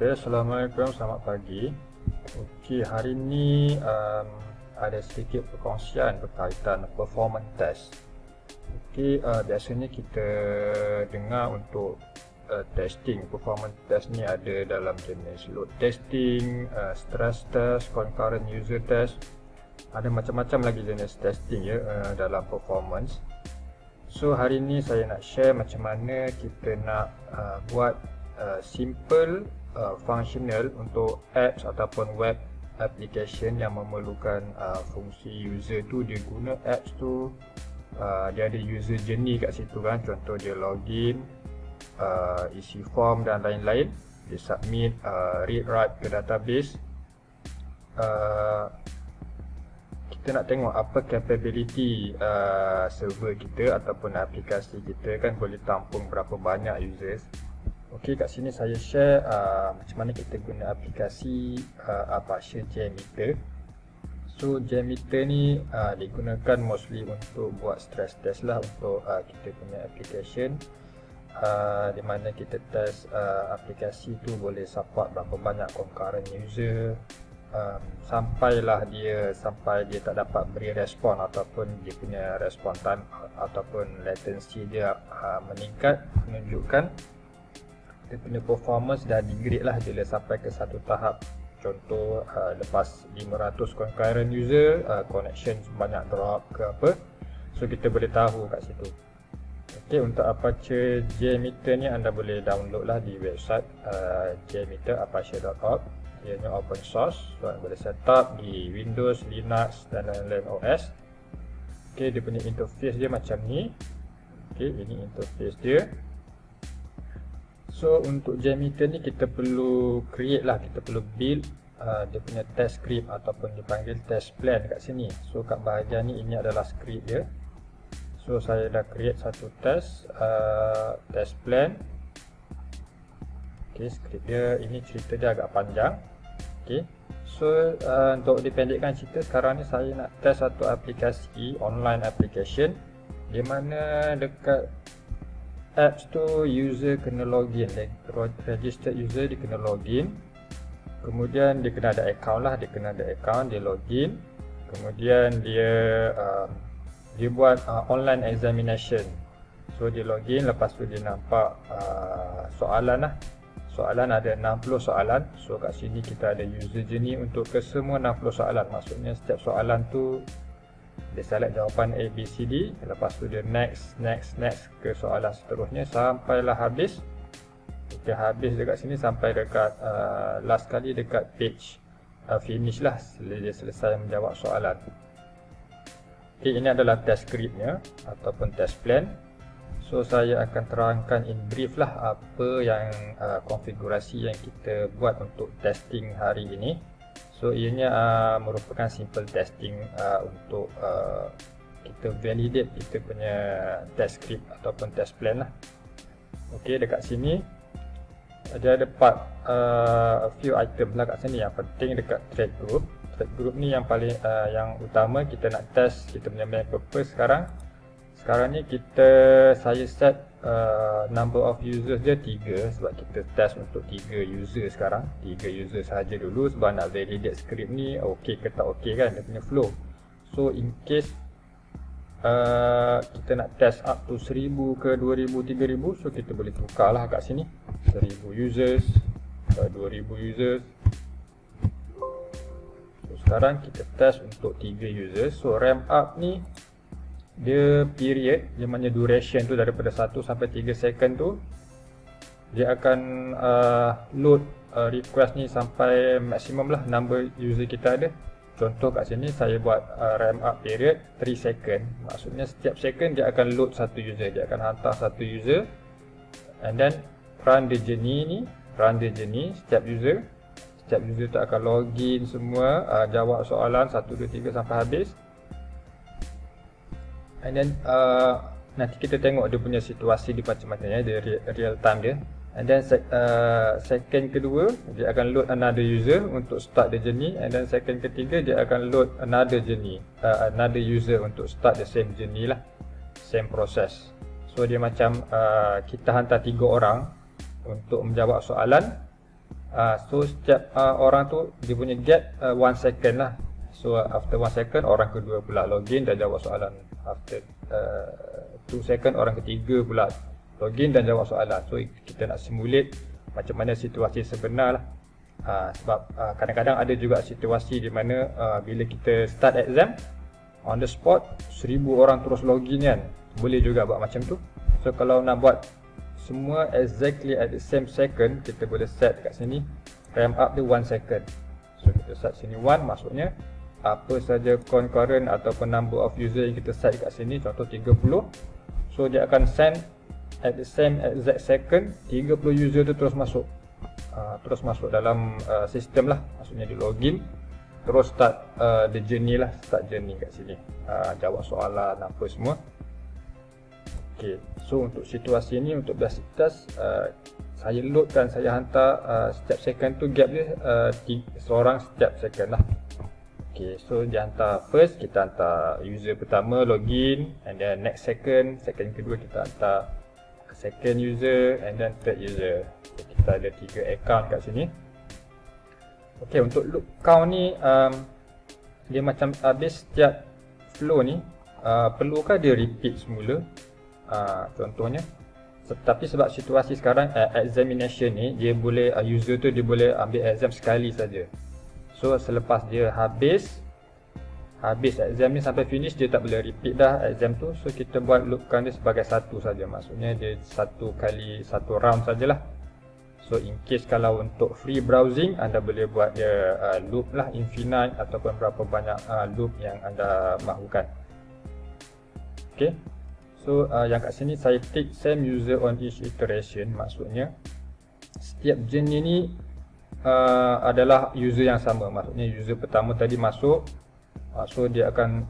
Okay, Assalamualaikum, selamat pagi. Okay, hari ni ada sedikit perkongsian berkaitan performance test. Okay, biasanya kita dengar untuk testing. Performance test ni ada dalam jenis load testing, stress test, concurrent user test. Ada macam-macam lagi jenis testing ya dalam performance. So hari ni saya nak share macam mana kita nak buat simple functional untuk apps ataupun web application yang memerlukan fungsi user tu. Dia guna apps tu, dia ada user journey kat situ kan. Contoh dia login, isi form dan lain-lain, dia submit, read write ke database. Kita nak tengok apa capability server kita ataupun aplikasi kita kan, boleh tampung berapa banyak users. Okey, kat sini saya share macam mana kita guna aplikasi Apache JMeter. So JMeter ni digunakan mostly untuk buat stress test lah untuk kita punya application, di mana kita test aplikasi tu boleh support berapa banyak concurrent user, sampai dia tak dapat beri respon ataupun dia punya respon time ataupun latency dia meningkat, menunjukkan dia punya performance dah degrade lah bila sampai ke satu tahap. Contoh lepas 500 concurrent user, connection banyak drop ke apa, so kita boleh tahu kat situ. Ok, untuk Apache JMeter ni anda boleh download lah di website jmeter.apache.org. Ianya open source, so anda boleh set up di Windows, Linux dan lain-lain OS. Ok, dia punya interface dia macam ni. Ok, ini interface dia. So untuk JMeter ni kita perlu create lah, kita perlu build dia punya test script ataupun dipanggil test plan kat sini. So kat bahagian ni ini adalah script dia. So saya dah create satu test plan. Okay, script dia ini, cerita dia agak panjang. Okay, so untuk dipendekkan cerita, sekarang ni saya nak test satu aplikasi, online application, di mana dekat apps tu user kena login, registered user dia kena login, kemudian dia kena ada account lah, dia login, kemudian dia buat online examination. So dia login, lepas tu dia nampak soalan lah. Soalan ada 60 soalan. So kat sini kita ada user journey untuk ke semua 60 soalan. Maksudnya setiap soalan tu dia select jawapan A, B, C, D. Lepas tu dia next ke soalan seterusnya sampailah habis. Kita habis dekat sini sampai dekat last kali dekat page finish lah, dia selesai menjawab soalan. Okay, ini adalah test scriptnya ataupun test plan. So saya akan terangkan in brief lah apa yang konfigurasi yang kita buat untuk testing hari ini. So ianya merupakan simple testing untuk kita validate kita punya test script ataupun test plan lah. Ok, dekat sini dia ada part a few item lah kat sini. Yang penting dekat thread group. Thread group ni yang paling yang utama, kita nak test kita punya main purpose sekarang. Sekarang ni saya set number of users dia 3 sebab kita test untuk 3 user sekarang. 3 user sahaja dulu sebab nak validate script ni ok ke tak ok kan, dia punya flow. So in case kita nak test up to 1000 ke 2000, 3000, so kita boleh tukar lah kat sini 1000 users, 2000 users. So sekarang kita test untuk 3 users. So ramp up ni dia period, dia mana duration tu daripada 1 sampai 3 second tu, dia akan load request ni sampai maksimum lah number user kita ada. Contoh kat sini saya buat ramp up period 3 second. Maksudnya setiap second dia akan load satu user, dia akan hantar satu user, and then run the journey setiap user tu akan login semua, jawab soalan 1, 2, 3 sampai habis. And then nanti kita tengok dia punya situasi di macam-macam ya, dia real time dia. And then second kedua dia akan load another user untuk start the journey, and then second ketiga dia akan load another user untuk start the same journey lah, same process. So dia macam kita hantar 3 orang untuk menjawab soalan, So setiap orang tu dia punya gap 1 second lah. So after 1 second orang kedua pula login dan jawab soalan. After 2 second orang ketiga pula login dan jawab soalan. So kita nak simulate macam mana situasi sebenar lah. Sebab kadang-kadang ada juga situasi di mana bila kita start exam on the spot 1000 orang terus login kan, boleh juga buat macam tu. So kalau nak buat semua exactly at the same second, kita boleh set kat sini ramp up dia 1 second. So kita set sini 1, maksudnya apa saja concurrent ataupun number of user yang kita set kat sini, contoh 30, so dia akan send at the same exact second 30 user tu terus masuk dalam sistem lah, maksudnya di login terus start the journey lah, start journey kat sini, jawab soalan apa semua. Okay, so untuk situasi ni, untuk basic task, saya loadkan, saya hantar setiap second tu gap dia seorang setiap second lah. Okay, so dia hantar first, kita hantar user pertama login, and then next second kedua kita hantar second user, and then third user. Okay, kita ada 3 account kat sini. Okay, untuk loop count ni dia macam habis setiap flow ni, perlukah dia repeat semula? Contohnya, tapi sebab situasi sekarang examination ni, dia boleh user tu dia boleh ambil exam sekali saja. So selepas dia habis exam ni sampai finish, dia tak boleh repeat dah exam tu. So kita buat loop count dia sebagai satu saja, maksudnya dia satu round sajalah. So in case kalau untuk free browsing, anda boleh buat dia loop lah, infinite ataupun berapa banyak loop yang anda mahukan. Okay, so yang kat sini saya tick same user on each iteration, maksudnya setiap journey ni adalah user yang sama. Maksudnya user pertama tadi masuk, so dia akan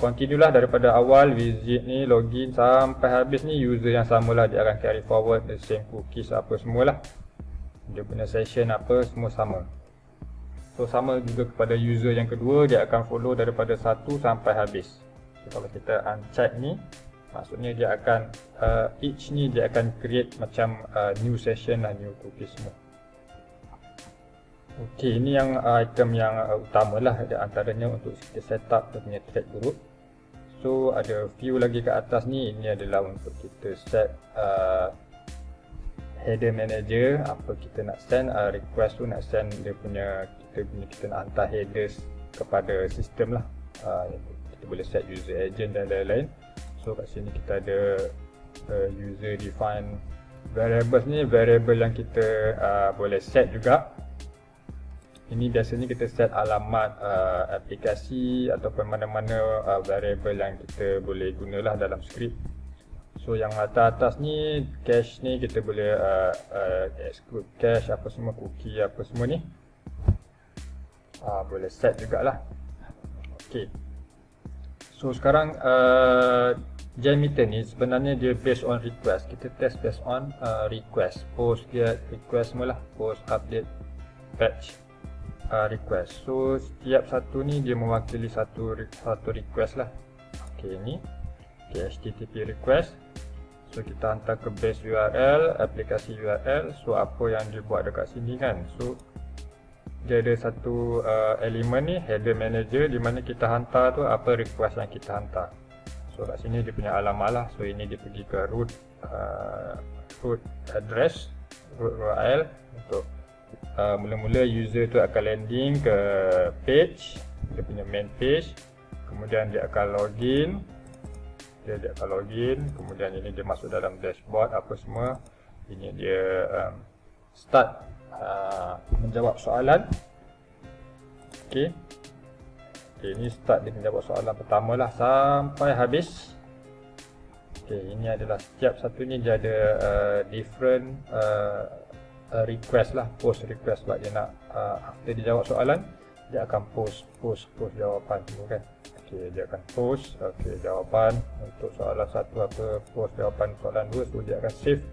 continue lah daripada awal visit ni, login sampai habis ni user yang sama lah. Dia akan carry forward the same cookies apa semualah, dia punya session apa semua sama. So sama juga kepada user yang kedua, dia akan follow daripada 1 sampai habis. So kalau kita uncheck ni, maksudnya dia akan each ni dia akan create macam new session lah, new cookies semua. Okey, ini yang item yang utama lah, ada antaranya untuk kita setup kita punya thread group. So ada few lagi kat atas ni, ini adalah untuk kita set header manager, apa kita nak send request tu, nak send dia punya kita nak hantar headers kepada sistem lah. Kita boleh set user agent dan lain-lain. So kat sini kita ada user define variables ni, variable yang kita boleh set juga. Ini biasanya kita set alamat aplikasi ataupun mana-mana variable yang kita boleh gunalah dalam skrip. So yang atas ni, cache ni kita boleh exclude cache apa semua, cookie apa semua ni boleh set jugalah. Okay, so sekarang JMeter ni sebenarnya dia based on request. Kita test based on request, post get, request semualah, post, update, patch, request. So setiap satu ni dia mewakili satu request lah. Okay, ni HTTP request. So kita hantar ke base URL, aplikasi URL. So apa yang dia buat dekat sini kan, so dia ada satu elemen ni, header manager, di mana kita hantar tu apa request yang kita hantar. So kat sini dia punya alamat lah. So ini dia pergi ke root address, root URL. Untuk mula-mula user tu akan landing ke page, dia punya main page. Kemudian dia akan login, kemudian ini dia masuk dalam dashboard apa semua. Ini dia start menjawab soalan. Okay, ini start dia menjawab soalan pertama lah sampai habis. Okay, ini adalah setiap satu ni dia ada different request lah, post request. Sebab dia nak after dia jawab soalan, dia akan post jawapan tu kan. Okay, dia akan post jawapan untuk soalan 1 apa, post jawapan soalan 2. So dia akan save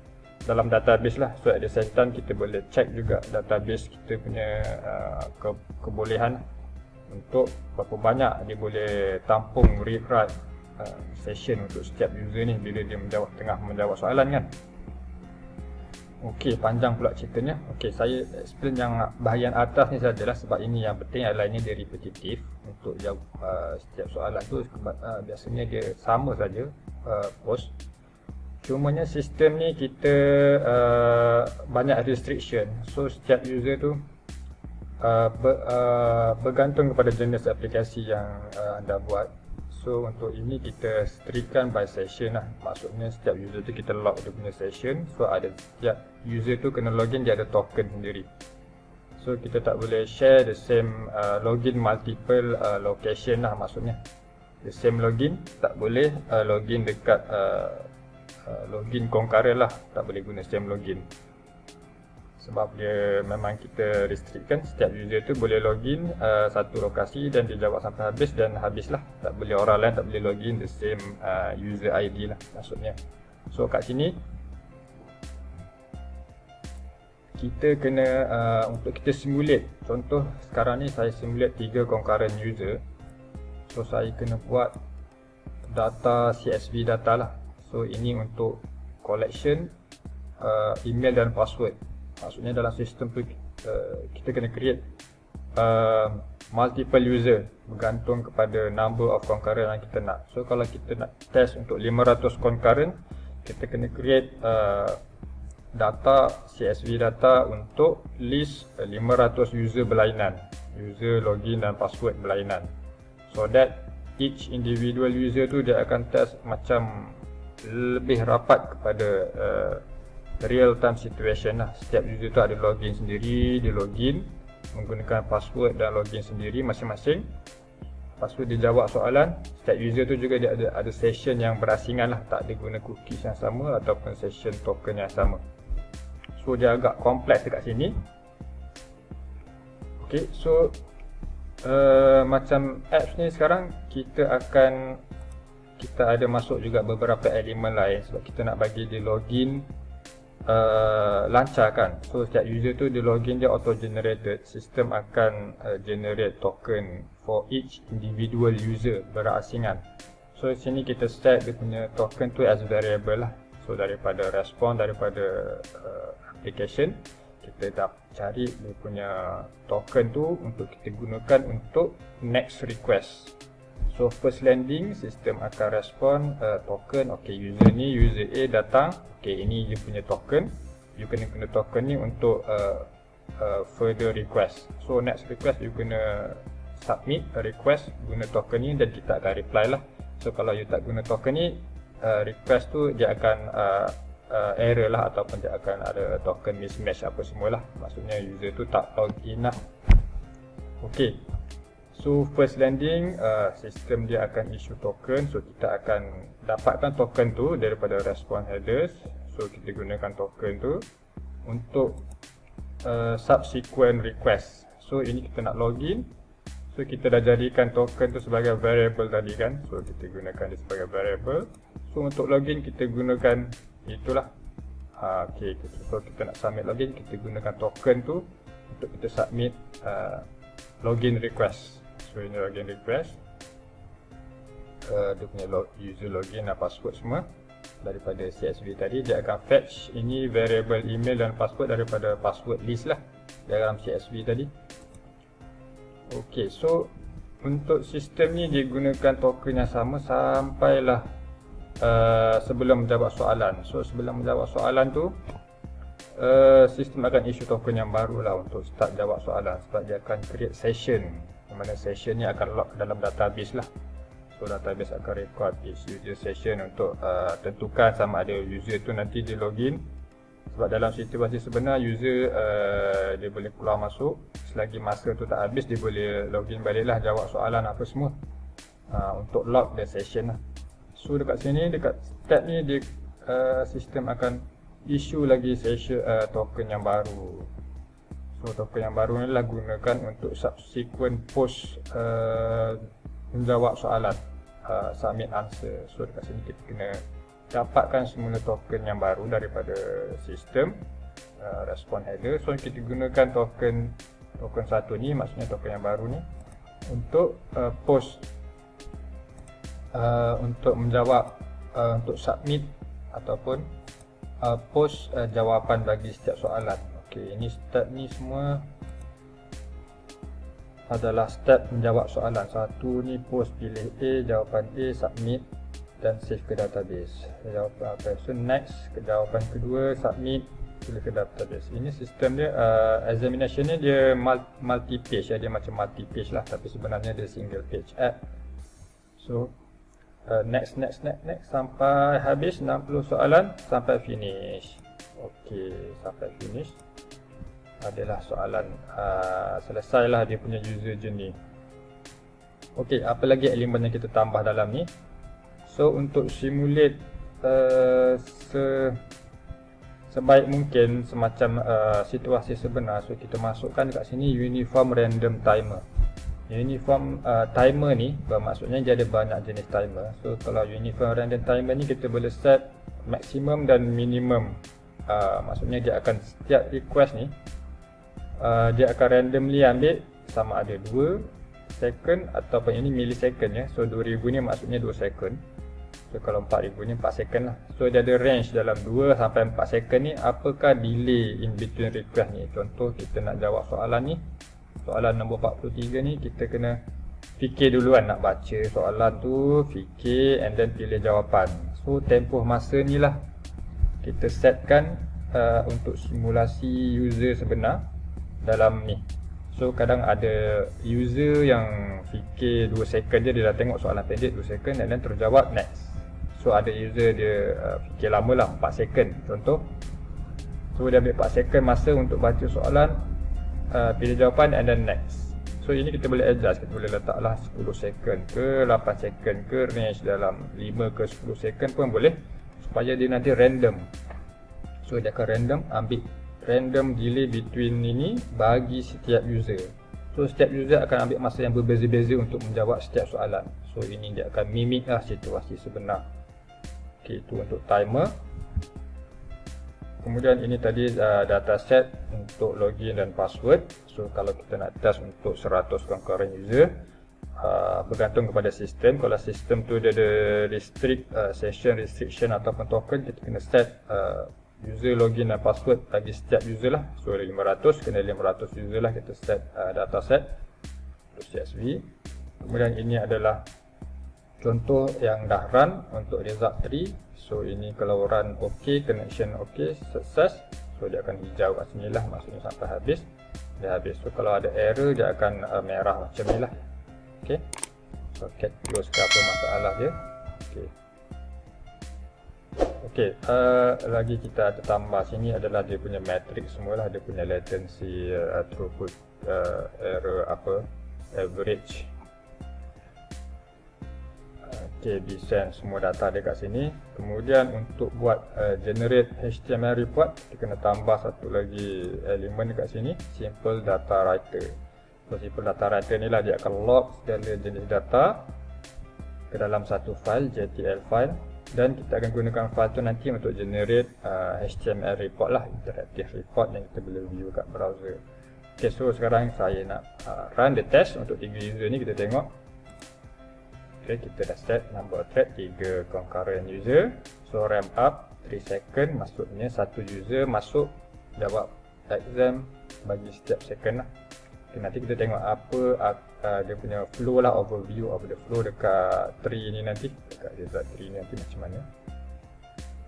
dalam database lah. So at the same time kita boleh check juga database kita punya kebolehan untuk berapa banyak dia boleh tampung read write session untuk setiap user ni bila dia tengah menjawab soalan kan. Okey, panjang pula ceritanya. Okey, saya explain yang bahagian atas ni sajalah sebab ini yang penting adalah ini dia repetitif. Untuk jawab setiap soalan tu biasanya dia sama saja post. Cumanya sistem ni kita banyak restriction. So setiap user tu bergantung kepada jenis aplikasi yang anda buat. So untuk ini kita strictkan by session lah. Maksudnya setiap user tu kita log dia punya session. So ada setiap user tu kena login, dia ada token sendiri. So kita tak boleh share the same login multiple location lah. Maksudnya the same login tak boleh login dekat login concurrent lah. Tak boleh guna same login. Sebab dia memang kita restrictkan setiap user tu boleh login satu lokasi dan dia jawab sampai habis dan habislah. Tak boleh orang lain tak boleh login the same user ID lah maksudnya. So kat sini kita kena untuk kita simulate. Contoh sekarang ni saya simulate 3 concurrent user. So saya kena buat data CSV data lah. So ini untuk collection email dan password. Maksudnya dalam sistem tu kita kena create multiple user bergantung kepada number of concurrent yang kita nak. So kalau kita nak test untuk 500 concurrent, kita kena create data CSV data untuk list 500 user berlainan, user login dan password berlainan. So that each individual user tu dia akan test macam lebih rapat kepada real time situation lah. Setiap user tu ada login sendiri, dia login menggunakan password dan login sendiri masing-masing. Lepas tu dia jawab soalan. Setiap user tu juga dia ada session yang berasingan lah, tak ada guna cookies yang sama ataupun session token yang sama. So dia agak kompleks dekat sini. Okay, so macam apps ni sekarang kita ada masuk juga beberapa elemen lain sebab kita nak bagi dia login lancar kan. So setiap user tu dia login, dia auto generated. Sistem akan generate token for each individual user berasingan. So sini kita set dia punya token tu as variable lah. So daripada respon daripada application, kita dah cari dia punya token tu untuk kita gunakan untuk next request. So first landing, sistem akan respon token. Okay, user ni, user A datang. Okay, ini dia punya token. You kena guna token ni untuk further request. So next request you kena submit a request guna token ni dan kita akan reply lah. So kalau you tak guna token ni, request tu dia akan error lah ataupun dia akan ada token mismatch apa semualah. Maksudnya user tu tak login lah. Okay. So first landing, sistem dia akan issue token. So kita akan dapatkan token tu daripada response headers. So kita gunakan token tu untuk subsequent request. So ini kita nak login. So kita dah jadikan token tu sebagai variable tadi kan. So kita gunakan dia sebagai variable. So untuk login kita gunakan itulah. Okay, so kita nak submit login, kita gunakan token tu untuk kita submit login request. So ini login request, dia punya user login dan password semua daripada CSV tadi. Dia akan fetch ini variable email dan password daripada password list lah dalam CSV tadi. Ok, so untuk sistem ni dia gunakan token yang sama sampailah sebelum menjawab soalan. So sebelum menjawab soalan tu, sistem akan issue token yang baru lah untuk start jawab soalan. Sebab dia akan create session, di mana session ni akan log dalam database lah. So database akan record each user session untuk tentukan sama ada user tu nanti dia login. Sebab dalam situasi sebenar user dia boleh keluar masuk, selagi masa tu tak habis dia boleh login balik lah, jawab soalan apa semua untuk log the session lah. So dekat sini, dekat step ni dia sistem akan issue lagi session token yang baru. So token yang baru ni lah gunakan untuk subsequent post menjawab soalan, submit answer. So dekat sini kita kena dapatkan semula token yang baru daripada sistem respon header. So kita gunakan token satu ni, maksudnya token yang baru ni untuk post, untuk menjawab, untuk submit ataupun post jawapan bagi setiap soalan. Okey, ini step ni semua adalah step menjawab soalan. Satu ni post, pilih A, jawapan A, submit dan save ke database. Jawapan apa? So next, jawapan kedua, submit, pilih ke database. Ini sistem dia, examination ni dia multi page ya, dia macam multi page lah, tapi sebenarnya dia single page app. So next sampai habis 60 soalan, sampai finish. Okey, sampai finish adalah soalan selesailah dia punya user journey. Okey, apa lagi elemen yang kita tambah dalam ni? So untuk simulate sebaik mungkin semacam situasi sebenar, so kita masukkan dekat sini uniform random timer. Uniform timer ni bermaksudnya dia ada banyak jenis timer. So kalau uniform random timer ni kita boleh set maksimum dan minimum. Maksudnya dia akan setiap request ni dia akan randomly ambil sama ada 2 second ataupun ini millisecond ya. So 2000 ni maksudnya 2 second. So kalau 4000 ni 4 second lah. So dia ada range dalam 2 sampai 4 second ni. Apakah delay in between request ni? Contoh kita nak jawab soalan ni, soalan nombor 43 ni, kita kena fikir duluan nak baca soalan tu, fikir and then pilih jawapan. So tempoh masa ni lah kita setkan untuk simulasi user sebenar dalam ni. So kadang ada user yang fikir 2 second je, dia dah tengok soalan pendek 2 second dan then terus jawab next. So ada user dia fikir lama lah, 4 second contoh. So dia ambil 4 second masa untuk baca soalan, pilih jawapan and then next. So ini kita boleh adjust, kita boleh letaklah 10 second ke 8 second ke, range dalam 5 ke 10 second pun boleh, supaya dia nanti random. So dia akan random delay between ini bagi setiap user. So setiap user akan ambil masa yang berbeza-beza untuk menjawab setiap soalan. So ini dia akan mimik lah situasi sebenar. Okey, itu untuk timer. Kemudian ini tadi data set untuk login dan password. So kalau kita nak test untuk 100 concurrent user, bergantung kepada sistem. Kalau sistem tu dia ada session restriction ataupun token, kita kena set user login dan password bagi setiap user lah. So 500, kena 500 user lah kita set data set untuk CSV. Kemudian ini adalah contoh yang dah run untuk result 3. So ini kalau run ok, connection ok, sukses. So dia akan hijau kat sini lah, maksudnya sampai habis. Dia habis. So kalau ada error dia akan merah macam ni lah. Ok, so cat close ke apa masalah dia. Ok, okey, lagi kita ada tambah sini adalah dia punya matrix semualah, dia punya latency, throughput, error apa, average. Okey, descent semua data dia kat sini. Kemudian untuk buat generate HTML report, kita kena tambah satu lagi elemen dekat sini, simple data writer. So simple data writer ni lah dia akan log segala jenis data ke dalam satu file, JTL file. Dan kita akan gunakan file tu nanti untuk generate HTML report lah, interactive report yang kita boleh view kat browser. Ok, so sekarang saya nak run the test untuk 3 user ni, kita tengok. Ok, kita dah set number of thread 3 concurrent user. So ramp up 3 second, maksudnya satu user masuk jawab exam bagi setiap second lah. Ok, nanti kita tengok apa dia punya flow lah, overview of the flow dekat tree ni nanti, dekat result tree ni nanti macam mana.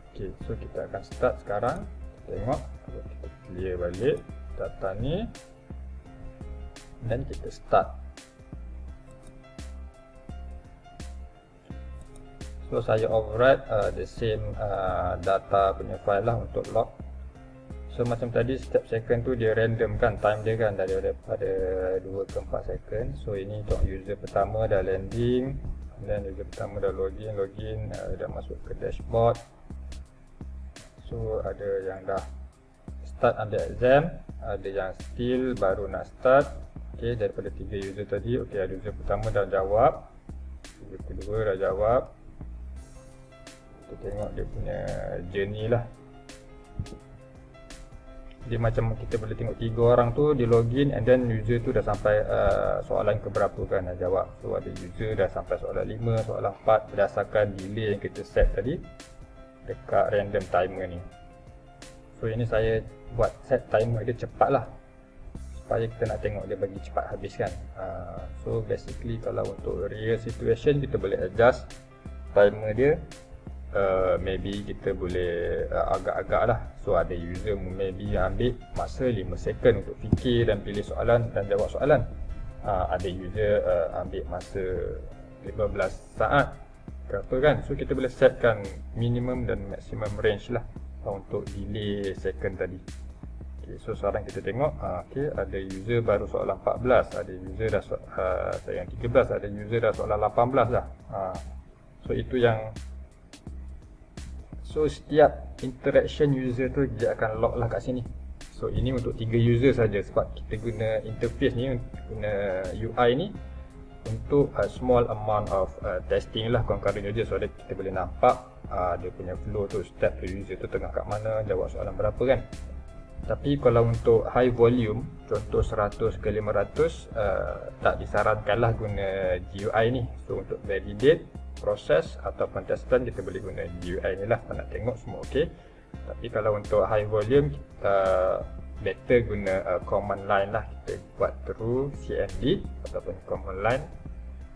Ok, so kita akan start sekarang. Tengok, kita clear balik data ni dan kita start. So saya override the same data punya file lah untuk log. So macam tadi setiap second tu dia random kan time dia kan, daripada 2 ke 4 second. So ini untuk user pertama dah landing, dan user pertama dah login, dah masuk ke dashboard. So ada yang dah start ambil exam, ada yang still baru nak start. Ok, daripada 3 user tadi, ok, ada user pertama dah jawab, user kedua dah jawab. Kita tengok dia punya journey lah. Dia macam kita boleh tengok 3 orang tu di login and then user tu dah sampai soalan keberapa kan dah jawab. So ada user dah sampai soalan 5, soalan 4 berdasarkan delay yang kita set tadi dekat random timer ni. So ini saya buat set timer dia cepat lah, supaya kita nak tengok dia bagi cepat habis kan. So basically kalau untuk real situation kita boleh adjust timer dia. Maybe kita boleh agak-agak lah. So ada user maybe ambil masa 5 second untuk fikir dan pilih soalan dan jawab soalan. Ada user ambil masa 15 saat ke apa kan. So kita boleh setkan minimum dan maximum range lah untuk delay second tadi. Okay, so sekarang kita tengok okay, ada user baru soalan 14, ada user dah yang 13, ada user dah soalan 18 dah. So itu yang, so setiap interaction user tu dia akan log lah kat sini. So ini untuk 3 user saja, sebab kita guna interface ni, guna UI ni untuk small amount of testing lah, concurrent user. So kita boleh nampak dia punya flow tu, step tu, user tu tengah kat mana, jawab soalan berapa kan. Tapi kalau untuk high volume, contoh 100 ke 500, tak disarankan lah guna GUI ni. So untuk validate, proses ataupun test run kita boleh guna GUI ni lah, nak tengok semua ok. Tapi kalau untuk high volume, kita better guna command line lah. Kita buat through cmd ataupun command line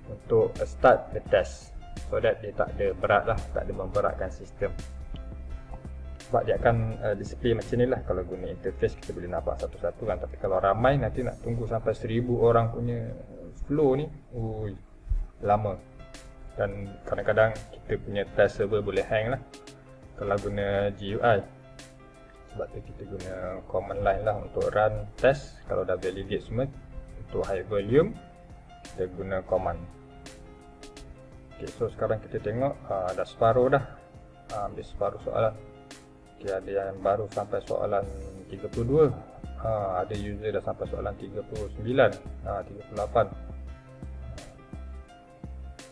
untuk start the test, so that dia tak ada berat lah, tak ada memberatkan sistem. Sebab dia akan display macam ni lah. Kalau guna interface kita boleh nampak satu-satu kan. Tapi kalau ramai nanti nak tunggu sampai 1000 orang punya flow ni, lama. Dan kadang-kadang kita punya test server boleh hang lah kalau guna GUI. Sebab tu kita guna command line lah untuk run test. Kalau dah validate semua, untuk high volume kita guna command. Ok, so sekarang kita tengok dah separuh dah, habis separuh soalan. Okay, ada yang baru sampai soalan 32, ada user dah sampai soalan 39, 38.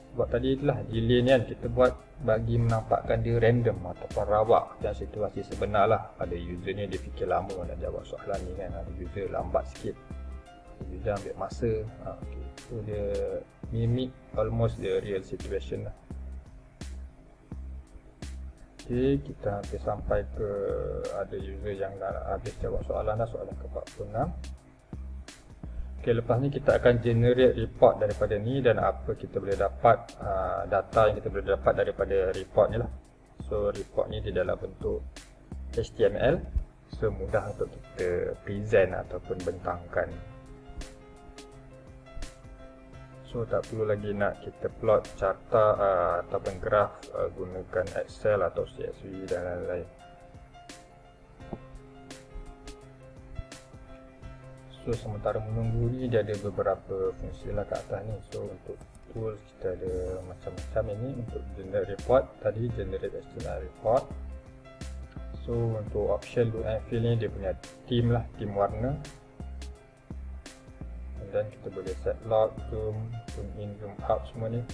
Sebab tadi itulah delay ni kan, kita buat bagi menampakkan dia random ataupun rawak dan situasi sebenar lah. Ada user ni dia fikir lama nak jawab soalan ni kan, ada user lambat sikit, ada user ambil masa. Okay. So dia mimic almost the real situation lah. Okay, kita hampir sampai ke, ada user yang dah habis jawab soalan dah, soalan ke-46. Okay, lepas ni kita akan generate report daripada ni, dan apa kita boleh dapat, data yang kita boleh dapat daripada report ni lah. So report ni di dalam bentuk HTML, so mudah untuk kita present ataupun bentangkan. So tak perlu lagi nak kita plot carta ataupun graf gunakan Excel atau CSV dan lain-lain. So sementara menunggu ni dia ada beberapa fungsi lah kat atas ni. So untuk tools kita ada macam-macam ini. Untuk generate report, tadi generate HTML report. So untuk option look and feel ni dia punya theme lah, theme warna. Dan kita boleh set log, zoom in, zoom out semua ni.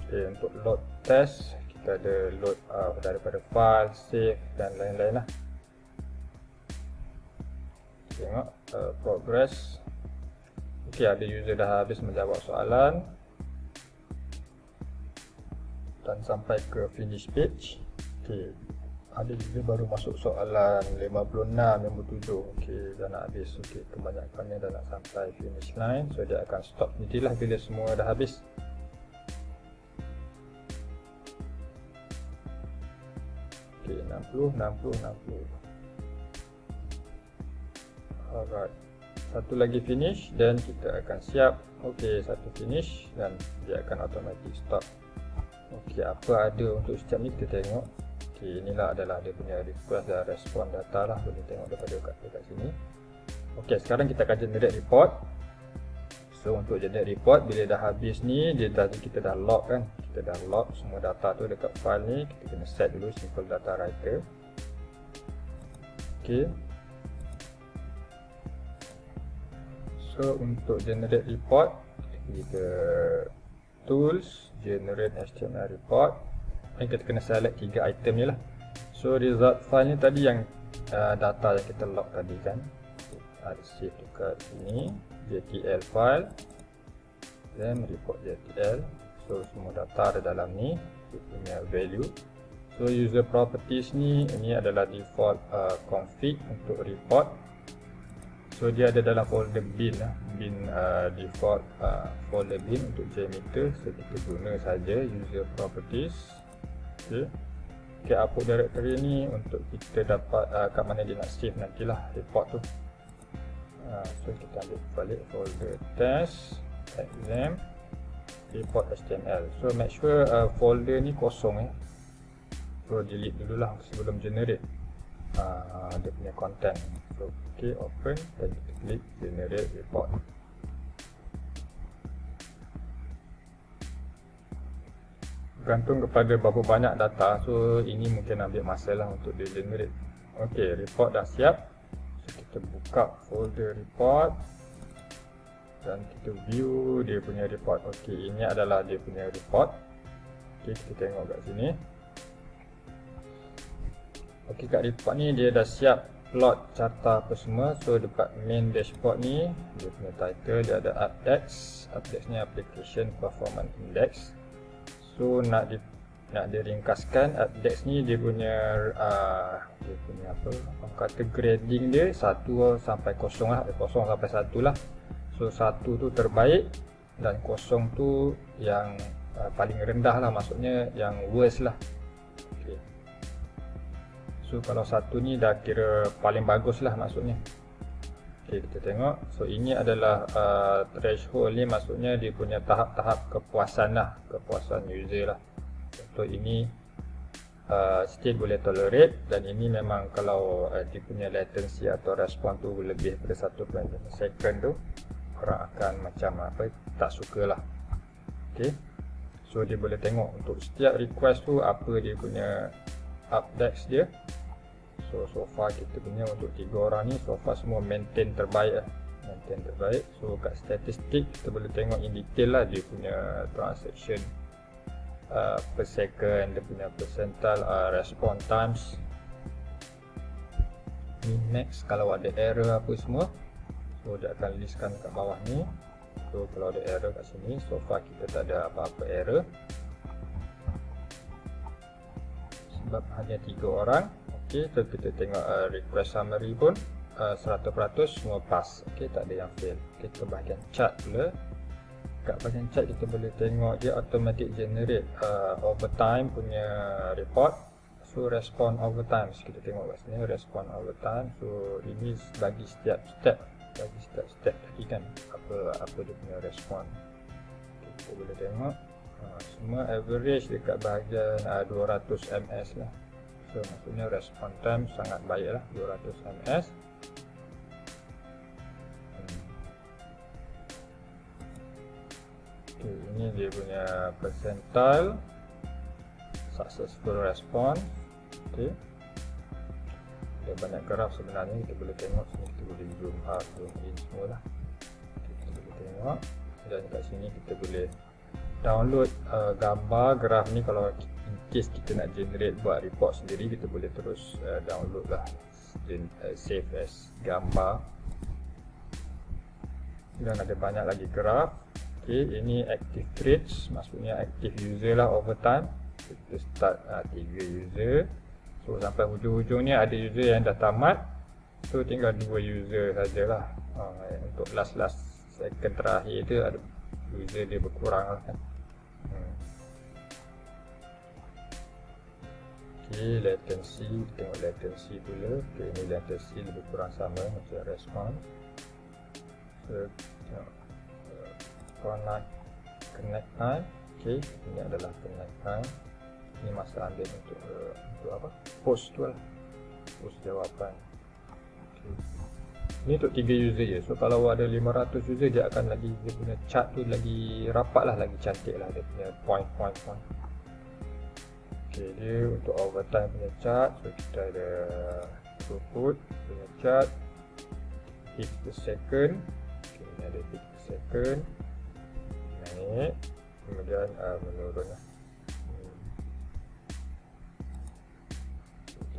Okay, untuk load test kita ada load daripada file, save dan lain-lain lah. Tengok progress. Okay, ada user dah habis menjawab soalan dan sampai ke finish page. Okay, ada user baru masuk soalan 56, 57. Okay, dah nak habis. Okay, kebanyakannya dah nak sampai finish line. So dia akan stop nanti lah bila semua dah habis. Okay, 60, 60, 60. Alright, satu lagi finish dan kita akan siap. Ok, satu finish dan dia akan automatic stop. Ok, apa ada untuk setiap ni kita tengok. Ok, inilah adalah dia punya request dan respon data lah. Boleh tengok daripada dekat sini. Ok, sekarang kita akan generate report. So untuk generate report, bila dah habis ni, kita dah log kan. Kita dah log semua data tu dekat file ni. Kita kena set dulu simple data writer. Ok, so untuk generate report, kita pergi ke tools, generate HTML report. Dan kita kena select 3 item ni lah. So result file ni tadi yang data yang kita log tadi kan, ada save dekat sini, JTL file, then report JTL. So semua data ada dalam ni, dia punya value. So So user properties ni, ini adalah default config untuk report. So dia ada dalam folder bin lah, bin default folder bin untuk JMeter. So kita guna saja user properties. Okay, output directory ni untuk kita dapat kat mana dia nak save nantilah report tu. So kita ambil balik folder test, exam, report HTML. So make sure folder ni kosong So delete dululah sebelum generate dia punya content. So okay, open dan kita klik generate report. Bergantung kepada berapa banyak data, so ini mungkin ambil masa lah untuk dia generate. Okay, report dah siap. So kita buka folder report dan kita view dia punya report. Okay, ini adalah dia punya report. Okay, kita tengok kat sini. Ok, kat report ni dia dah siap plot carta apa semua. So dekat main dashboard ni, dia punya title dia ada updates. Updates ni application performance index. So nak diringkaskan, updates ni dia punya apa, orang kata grading dia 1 sampai 0 lah, 0 sampai 1 lah. So 1 tu terbaik dan 0 tu yang paling rendah lah, maksudnya yang worst lah. So kalau 1 ni dah kira paling bagus lah maksudnya. Okay, kita tengok. So ini adalah threshold ni, maksudnya dia punya tahap-tahap kepuasan lah, kepuasan user lah. Contoh ini still boleh tolerate, dan ini memang kalau dia punya latency atau respon tu lebih daripada 1 second tu, orang akan macam apa, tak suka lah. Okay, so dia boleh tengok untuk setiap request tu apa dia punya updates dia. So far kita punya untuk 3 orang ni so far semua maintain terbaik lah. Maintain terbaik. So kat statistik kita boleh tengok in detail lah dia punya transaction per second, dia punya percentile, response times, min-max, kalau ada error apa semua. So dia akan listkan kat bawah ni. So kalau ada error kat sini, so far kita tak ada apa-apa error sebab hanya 3 orang. Okay, so kita tengok request summary pun 100% semua pass. Okay, tak ada yang fail. Okay, ke bahagian chart pula. Kat bahagian chart kita boleh tengok dia automatic generate overtime punya report. So respond overtime, so, kita tengok kat sini respond overtime. So ini bagi setiap step, tadi kan apa dia punya respon. Okay, kita boleh tengok semua average dekat bahagian 200 ms lah. So maksudnya respon time sangat baik lah, 200 ms. Okay, ini dia punya percentile successful response. Okay, ada banyak graf sebenarnya, kita boleh tengok sini, kita boleh zoom out, zoom in semua lah. Okay, kita boleh tengok, dan kat sini kita boleh download gambar graf ni. Kalau in case kita nak generate buat report sendiri, kita boleh terus download lah, save as gambar. Dan ada banyak lagi graf. Okay, ini active trades, maksudnya active user lah overtime. Kita start 3 user. So sampai hujung-hujung ni ada user yang dah tamat. So tinggal 2 user sajalah. Untuk last second terakhir tu ada user dia berkurang lah kan. Okay, latency, tengok latency pula. Okay, ini latency lebih kurang sama macam respon. So tengok connect time. Okay, ini adalah connect time. Ini masa ambil untuk apa? Post tu lah, post jawapan. Okay. Ini untuk 3 user je. So kalau ada 500 user, dia akan lagi, dia punya chart tu lagi rapat lah, lagi cantik lah, dia punya point. Okay, dia untuk overtime punya chart. So kita ada throughput punya chart, peak per second. Okay, ini ada peak per second, naik, kemudian menurun lah.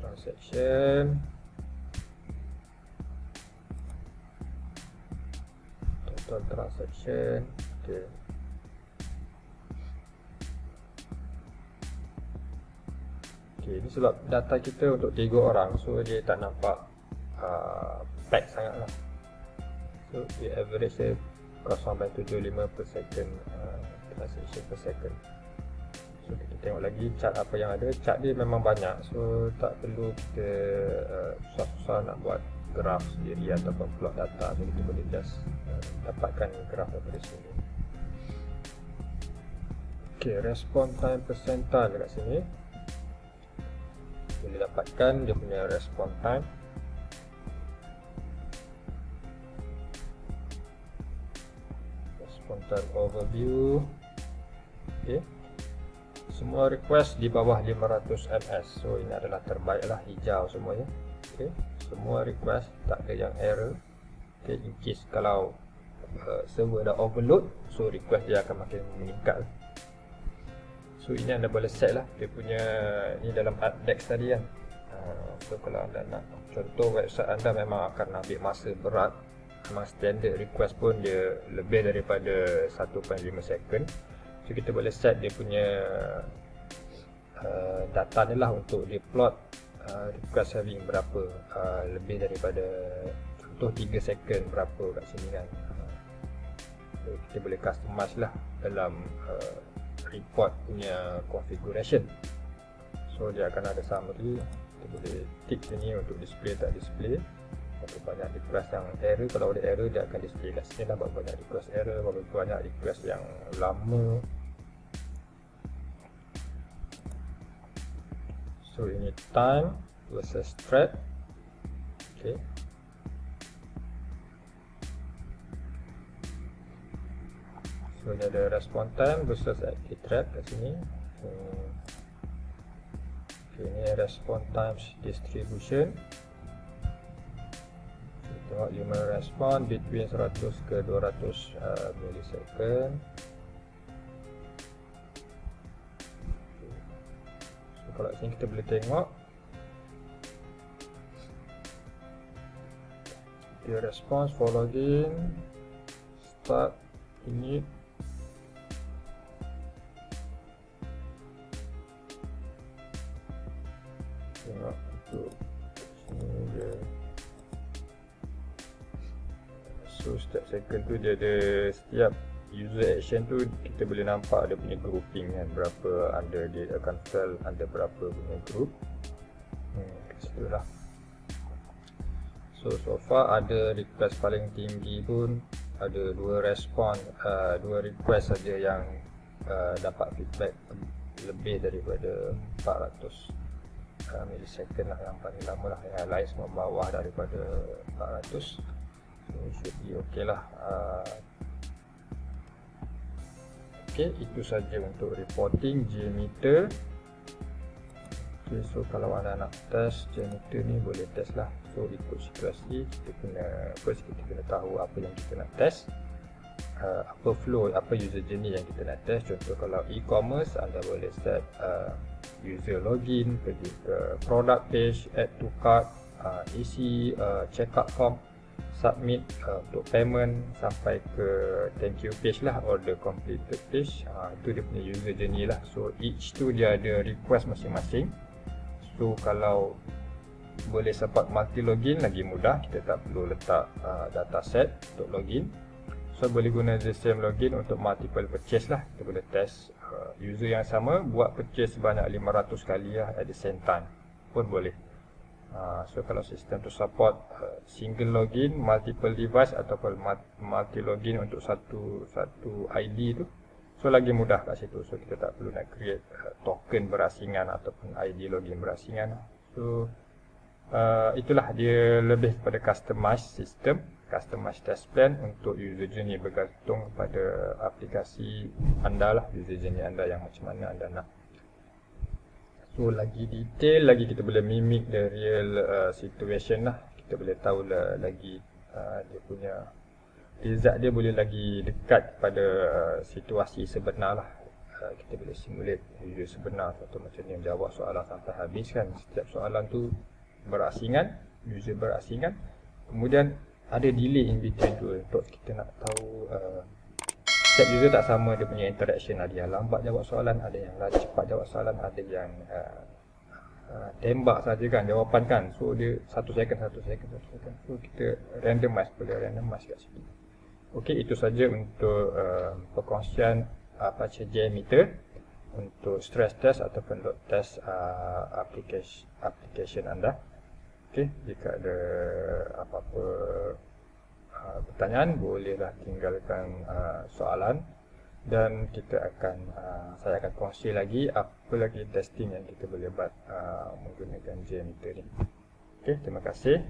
Transaction, total transaction. Okay, Okay, ini sebab data kita untuk 3 orang, so dia tak nampak pack sangat lah. So the average dia 0.75 per second transaction per second. So kita tengok lagi chart apa yang ada. Chart dia memang banyak, so tak perlu kita susah-susah nak buat graf sendiri ataupun plot data. So kita boleh just dapatkan graf daripada sini. Okay, response time percentile dekat sini boleh dapatkan dia punya response time. Response time overview. Okay, semua request di bawah 500 ms, so ini adalah terbaik lah, hijau semuanya. Okay, semua request tak ada yang error. Okay, in case kalau server dah overload, so request dia akan makin meningkat. So ini anda boleh set lah dia punya, ni dalam AppDex tadi kan. So kalau anda nak contoh website anda memang akan ambil masa berat, memang standard request pun dia lebih daripada 1.5 second. So kita boleh set dia punya data ni lah untuk dia plot request having berapa, lebih daripada contoh 3 second berapa kat sini kan. So kita boleh customize lah dalam report punya configuration. So dia akan ada summary, kita boleh tick sini untuk display tak display, berapa banyak request yang error. Kalau ada error dia akan display kat sini lah, berapa banyak request error, berapa banyak request yang lama. So ini time versus thread. Okay, so ini ada response time versus active thread kat sini. Okay, ini response times distribution. So, tengok 5 respon between 100 ke 200 millisecond. So kalau sini kita boleh tengok the response for login, start, init. Tengok untuk sini dia. So setiap second tu dia ada, setiap user action tu kita boleh nampak dia punya grouping kan, berapa under dia akan file under berapa punya group. Kat situ lah. So far ada request paling tinggi pun ada 2 respon, 2 request saja yang dapat feedback lebih daripada 400 millisecond lah, yang paling lama lah. Yang lain semua bawah daripada 400. So should be ok lah. Ok, itu saja untuk reporting JMeter. Ok, so kalau anda nak test JMeter ni boleh test lah. So ikut situasi, kita kena first kita kena tahu apa yang kita nak test, apa flow, apa user journey yang kita nak test. Contoh kalau e-commerce, anda boleh set user login, pergi ke product page, add to cart, isi checkout form, submit untuk payment, sampai ke thank you page lah, order completed page. Itu dia punya user journey lah. So each tu dia ada request masing-masing. So kalau boleh support multi login lagi mudah, kita tak perlu letak dataset untuk login. So boleh guna the same login untuk multiple purchase lah. Kita boleh test user yang sama buat purchase sebanyak 500 kali lah at the same time pun boleh. So kalau sistem tu support single login, multiple device ataupun multi login untuk satu ID tu, so lagi mudah kat situ. So kita tak perlu nak create token berasingan ataupun ID login berasingan. So itulah dia, lebih kepada customize system, customize test plan untuk user journey, bergantung pada aplikasi anda lah, user journey anda yang macam mana anda nak. So lagi detail lagi, kita boleh mimic the real situation lah. Kita boleh tahu lagi dia punya result dia boleh lagi dekat pada situasi sebenar lah. Kita boleh simulate user sebenar, contoh macam ni, jawab soalan sampai habis kan. Setiap soalan tu berasingan, user berasingan, kemudian ada delay in between tu untuk kita nak tahu setiap user tak sama dia punya interaction. Ada yang lambat jawab soalan, ada yang cepat jawab soalan, ada yang tembak saja kan jawapan kan, so dia 1 second. So kita randomize, boleh randomize kat situ. Okey, itu saja untuk perkongsian baca meter untuk stress test ataupun load test application anda. Okey, jika ada apa-apa pertanyaan, bolehlah tinggalkan soalan, dan saya akan kongsi lagi apa lagi testing yang kita boleh buat menggunakan J meter ni. Okey, terima kasih.